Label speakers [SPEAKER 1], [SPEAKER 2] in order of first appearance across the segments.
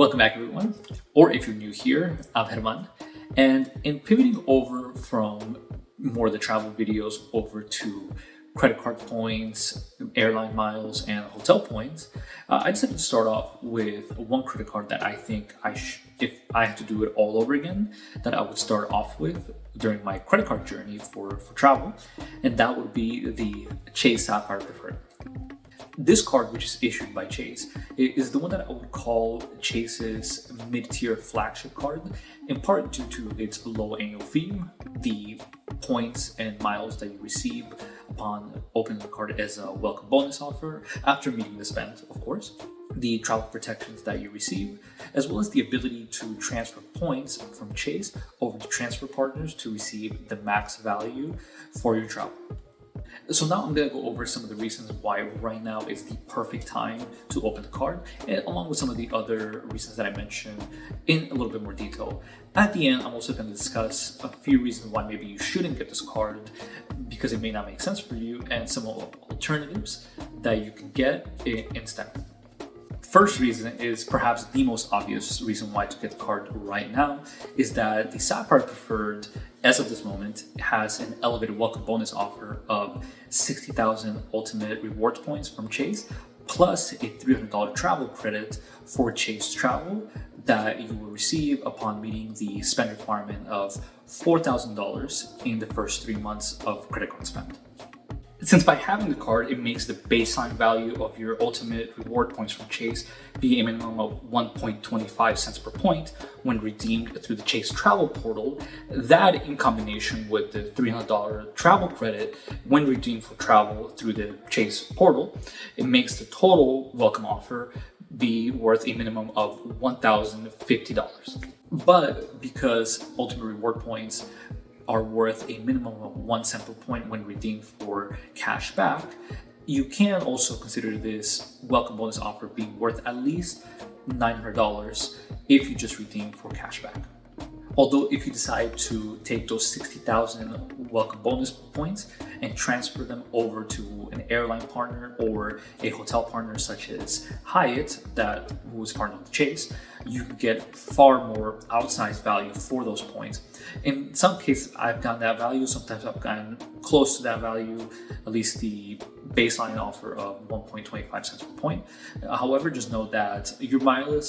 [SPEAKER 1] Welcome back, everyone. Or if you're new here, I'm Herman. And in pivoting over from more of the travel videos over to credit card points, airline miles, and hotel points, I decided to start off with one credit card that I think if I had to do it all over again, that I would start off with during my credit card journey for travel, and that would be the Chase Sapphire Preferred. This card, which is issued by Chase, is the one that I would call Chase's mid-tier flagship card, in part due to its low annual fee, the points and miles that you receive upon opening the card as a welcome bonus offer after meeting the spend, of course, the travel protections that you receive, as well as the ability to transfer points from Chase over to transfer partners to receive the max value for your travel. So now I'm going to go over some of the reasons why right now is the perfect time to open the card, and along with some of the other reasons that I mentioned in a little bit more detail. At the end, I'm also going to discuss a few reasons why maybe you shouldn't get this card because it may not make sense for you, and some alternatives that you can get instead. First reason is perhaps the most obvious reason why to get the card right now is that the Sapphire Preferred, as of this moment, has an elevated welcome bonus offer of 60,000 ultimate rewards points from Chase, plus a $300 travel credit for Chase Travel that you will receive upon meeting the spend requirement of $4,000 in the first 3 months of credit card spend. Since by having the card, it makes the baseline value of your ultimate reward points from Chase be a minimum of 1.25 cents per point when redeemed through the Chase Travel portal. That, in combination with the $300 travel credit when redeemed for travel through the Chase portal, it makes the total welcome offer be worth a minimum of $1,050. But because ultimate reward points are worth a minimum of 1 cent per point when redeemed for cash back, you can also consider this welcome bonus offer being worth at least $900 if you just redeem for cash back. Although if you decide to take those 60,000 welcome bonus points and transfer them over to an airline partner or a hotel partner such as Hyatt, who is partnered with Chase, you can get far more outsized value for those points. In some cases, I've gotten that value. Sometimes I've gotten close to that value, at least the baseline offer of 1.25 cents per point. However, just know that your mileage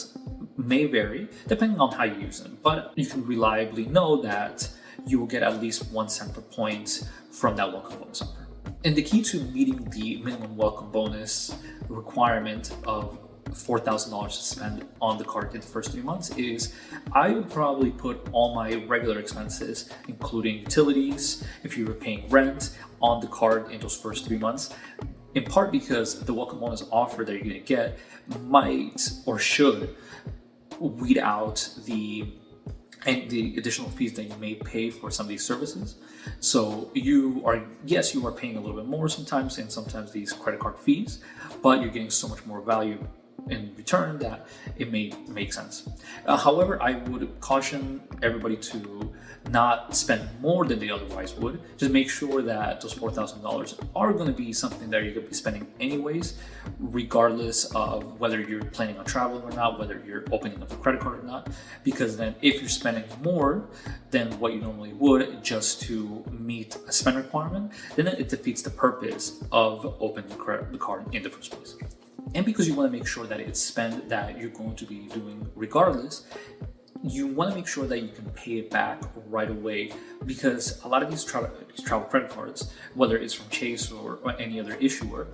[SPEAKER 1] may vary depending on how you use them, but you can reliably know that you will get at least 1 cent per point from that welcome bonus offer. And the key to meeting the minimum welcome bonus requirement of $4,000 to spend on the card in the first 3 months is I would probably put all my regular expenses, including utilities, if you were paying rent, on the card in those first 3 months, in part because the welcome bonus offer that you're going to get might or should weed out the additional fees that you may pay for some of these services. So you are paying a little bit more sometimes, and sometimes these credit card fees, but you're getting so much more value in return that it may make sense. However, I would caution everybody to not spend more than they otherwise would. Just make sure that those $4,000 are going to be something that you're going to be spending anyways, regardless of whether you're planning on traveling or not, whether you're opening up a credit card or not, because then if you're spending more than what you normally would just to meet a spend requirement, then it defeats the purpose of opening the card in the first place. And because you want to make sure that it's spend that you're going to be doing regardless, you want to make sure that you can pay it back right away, because a lot of these travel credit cards, whether it's from Chase or any other issuer,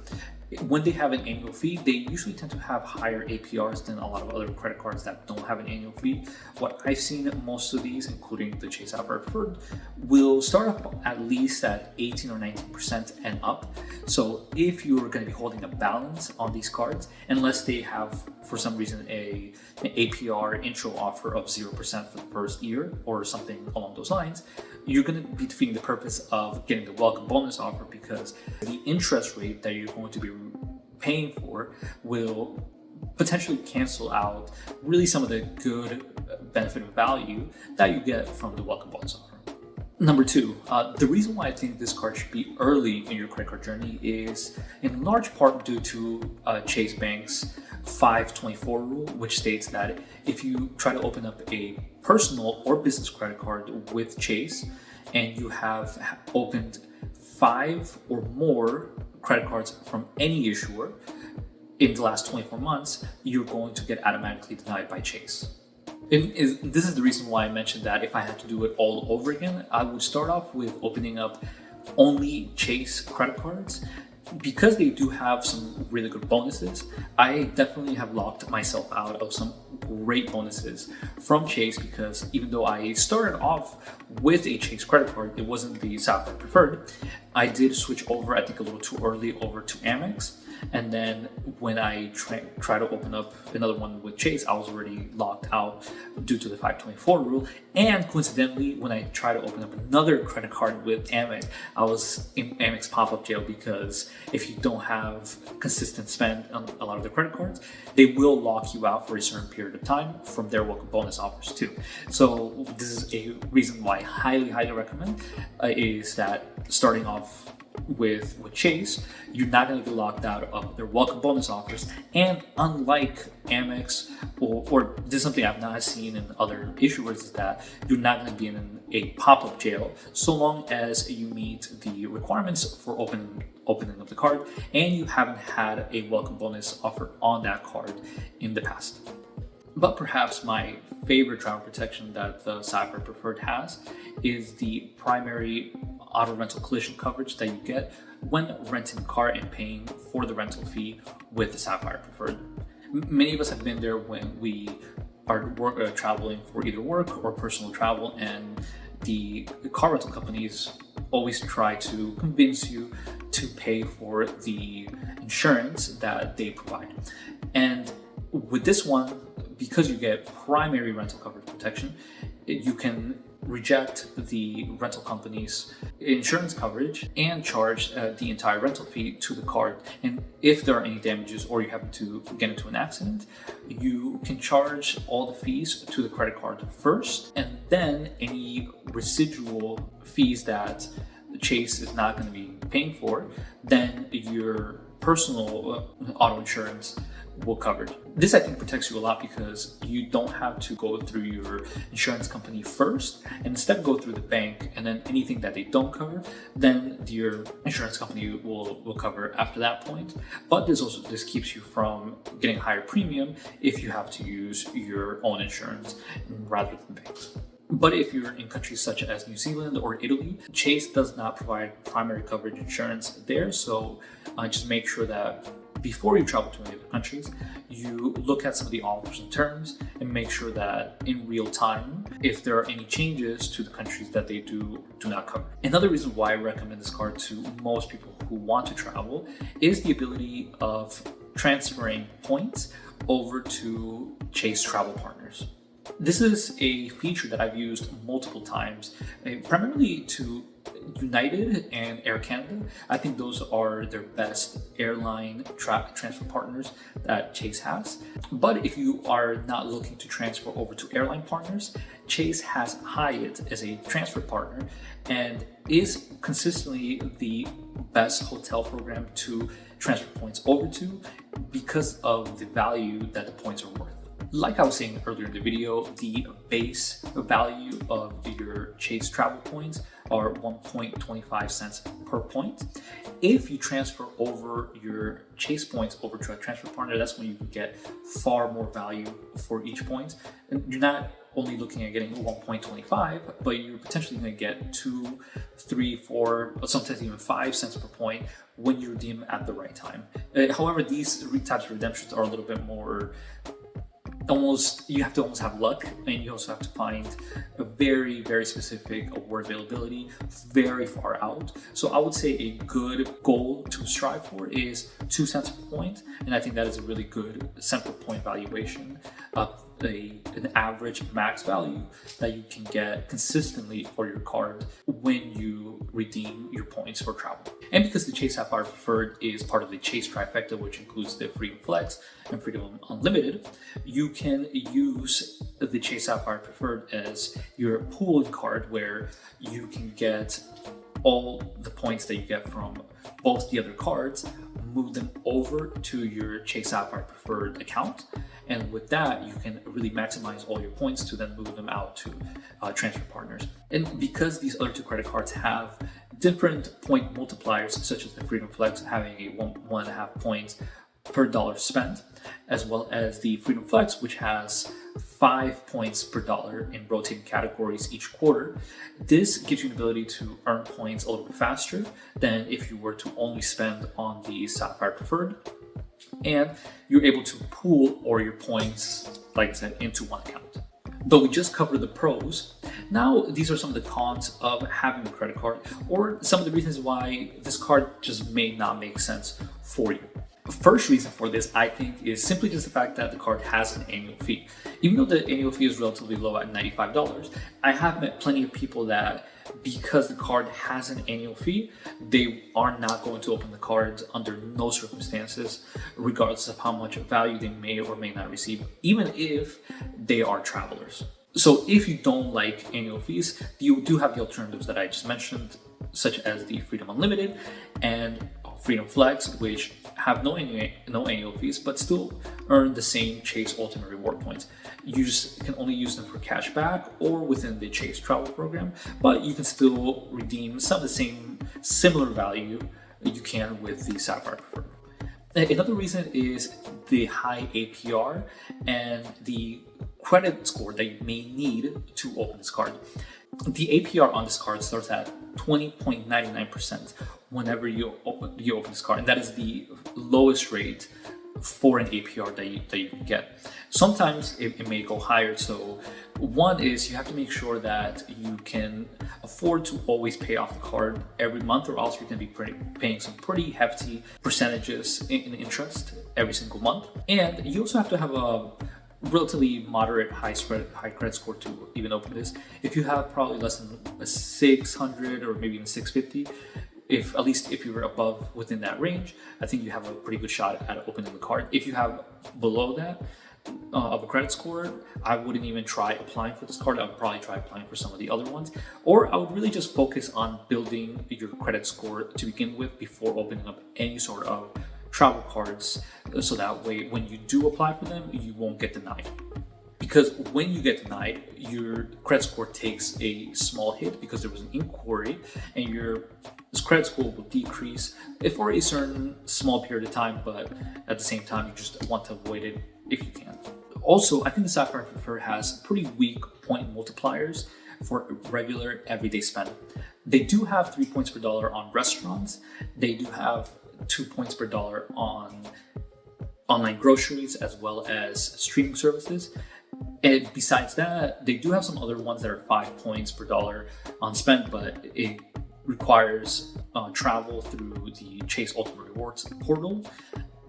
[SPEAKER 1] when they have an annual fee, they usually tend to have higher APRs than a lot of other credit cards that don't have an annual fee. What I've seen, most of these, including the Chase Sapphire Preferred, will start up at least at 18 or 19% and up. So if you're going to be holding a balance on these cards, unless they have, for some reason, an APR intro offer of 0% for the first year or something along those lines, you're going to be defeating the purpose of getting the welcome bonus offer, because the interest rate that you're going to be paying for will potentially cancel out really some of the good benefit and value that you get from the welcome bonus offer. Number two, the reason why I think this card should be early in your credit card journey is in large part due to Chase Bank's 524 rule, which states that if you try to open up a personal or business credit card with Chase and you have opened 5 or more credit cards from any issuer in the last 24 months, you're going to get automatically denied by Chase. This is the reason why I mentioned that if I had to do it all over again, I would start off with opening up only Chase credit cards. Because they do have some really good bonuses, I definitely have locked myself out of some great bonuses from Chase, because even though I started off with a Chase credit card, it wasn't the Sapphire Preferred. I did switch over, I think a little too early, over to Amex. And then when I try to open up another one with Chase, I was already locked out due to the 524 rule. And coincidentally, when I try to open up another credit card with Amex, I was in Amex pop-up jail, because if you don't have consistent spend on a lot of the credit cards, they will lock you out for a certain period of time from their welcome bonus offers too. So this is a reason why I highly recommend is that starting off with Chase, you're not going to get locked out of their welcome bonus offers. And unlike Amex, or this is something I've not seen in other issuers, is that you're not going to be in a pop-up jail so long as you meet the requirements for opening up the card and you haven't had a welcome bonus offer on that card in the past. But perhaps my favorite travel protection that the Sapphire Preferred has is the primary auto rental collision coverage that you get when renting a car and paying for the rental fee with the Sapphire Preferred. Many of us have been there when we are traveling for either work or personal travel, and the car rental companies always try to convince you to pay for the insurance that they provide. And with this one, because you get primary rental coverage protection, you can reject the rental company's insurance coverage and charge the entire rental fee to the card. And if there are any damages or you happen to get into an accident, you can charge all the fees to the credit card first, and then any residual fees that Chase is not going to be paying for, then your personal auto insurance will cover it. This, I think, protects you a lot, because you don't have to go through your insurance company first and instead go through the bank, and then anything that they don't cover, then your insurance company will cover after that point. But this keeps you from getting a higher premium if you have to use your own insurance rather than banks. But if you're in countries such as New Zealand or Italy, Chase does not provide primary coverage insurance there. So just make sure that before you travel to any other countries, you look at some of the offers and terms and make sure that in real time, if there are any changes to the countries that they do not cover. Another reason why I recommend this card to most people who want to travel is the ability of transferring points over to Chase Travel Partners. This is a feature that I've used multiple times, primarily to United and Air Canada. I think those are their best airline transfer partners that Chase has. But if you are not looking to transfer over to airline partners, Chase has Hyatt as a transfer partner and is consistently the best hotel program to transfer points over to because of the value that the points are worth. Like I was saying earlier in the video, the base value of your Chase travel points are 1.25 cents per point. If you transfer over your Chase points over to a transfer partner, that's when you can get far more value for each point. And you're not only looking at getting 1.25, but you're potentially going to get 2, 3, 4, sometimes even 5 cents per point when you redeem at the right time. However, these types of redemptions are a little bit more you have to almost have luck, and you also have to find a very specific award availability very far out. So I would say a good goal to strive for is 2 cents per point, and I think that is a really good cent per point valuation an average max value that you can get consistently for your card when you redeem your points for travel. And because the Chase Sapphire Preferred is part of the Chase Trifecta, which includes the Freedom Flex and Freedom Unlimited, you can use the Chase Sapphire Preferred as your pooled card where you can get all the points that you get from both the other cards, move them over to your Chase Sapphire Preferred account, and with that you can really maximize all your points to then move them out to transfer partners. And because these other two credit cards have different point multipliers, such as the Freedom Flex having a 1.5 points per dollar spent, as well as the Freedom Flex, which has 5 points per dollar in rotating categories each quarter. This gives you the ability to earn points a little bit faster than if you were to only spend on the Sapphire Preferred. And you're able to pool all your points, like I said, into one account. But we just covered the pros. Now, these are some of the cons of having a credit card, or some of the reasons why this card just may not make sense for you. The first reason for this, I think, is simply just the fact that the card has an annual fee. Even though the annual fee is relatively low at $95, I have met plenty of people that, because the card has an annual fee, they are not going to open the cards under no circumstances, regardless of how much value they may or may not receive, even if they are travelers. So if you don't like annual fees, you do have the alternatives that I just mentioned, such as the Freedom Unlimited and Freedom Flex, which have no annual fees, but still earn the same Chase Ultimate Reward points. You can only use them for cash back or within the Chase travel program, but you can still redeem some of the same similar value you can with the Sapphire Preferred. Another reason is the high APR and the credit score that you may need to open this card. The APR on this card starts at 20.99% whenever you open this card, and that is the lowest rate for an APR that you can get. Sometimes it may go higher. So one is you have to make sure that you can afford to always pay off the card every month, or else you're going to be paying some pretty hefty percentages in interest every single month. And you also have to have a relatively moderate high credit score to even open this. If you have probably less than a 600 or maybe even 650, at least if you're above within that range, I think you have a pretty good shot at opening the card. If you have below that of a credit score, I wouldn't even try applying for this card. I would probably try applying for some of the other ones, or I would really just focus on building your credit score to begin with before opening up any sort of travel cards, so that way when you do apply for them, you won't get denied. Because when you get denied, your credit score takes a small hit because there was an inquiry, and your credit score will decrease for a certain small period of time, but at the same time, you just want to avoid it if you can. Also, I think the Sapphire Preferred has pretty weak point multipliers for regular everyday spend. They do have 3 points per dollar on restaurants. They do have 2 points per dollar on online groceries, as well as streaming services. And besides that, they do have some other ones that are 5 points per dollar on spend, but it requires travel through the Chase Ultimate Rewards portal.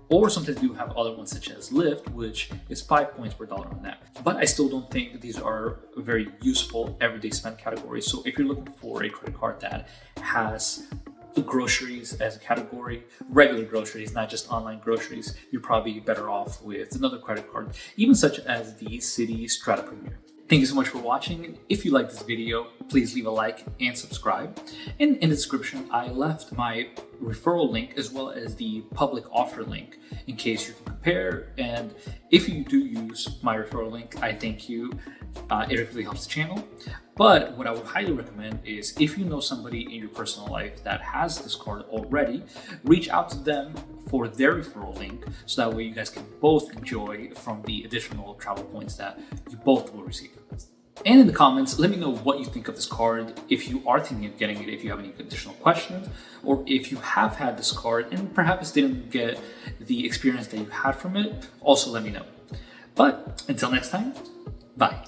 [SPEAKER 1] Or sometimes you have other ones such as Lyft, which is 5 points per dollar on that. But I still don't think these are very useful everyday spend categories. So if you're looking for a credit card that has groceries as a category, regular groceries, not just online groceries, you're probably better off with another credit card, even such as the Citi Strata Premier. Thank you so much for watching. If you liked this video, please leave a like and subscribe. And in the description, I left my referral link as well as the public offer link in case you can compare. And if you do use my referral link, I thank you. It really helps the channel. But what I would highly recommend is, if you know somebody in your personal life that has this card already, reach out to them for their referral link, so that way you guys can both enjoy from the additional travel points that you both will receive. And in the comments, let me know what you think of this card, if you are thinking of getting it, if you have any additional questions, or if you have had this card and perhaps didn't get the experience that you had from it, also let me know. But until next time, bye.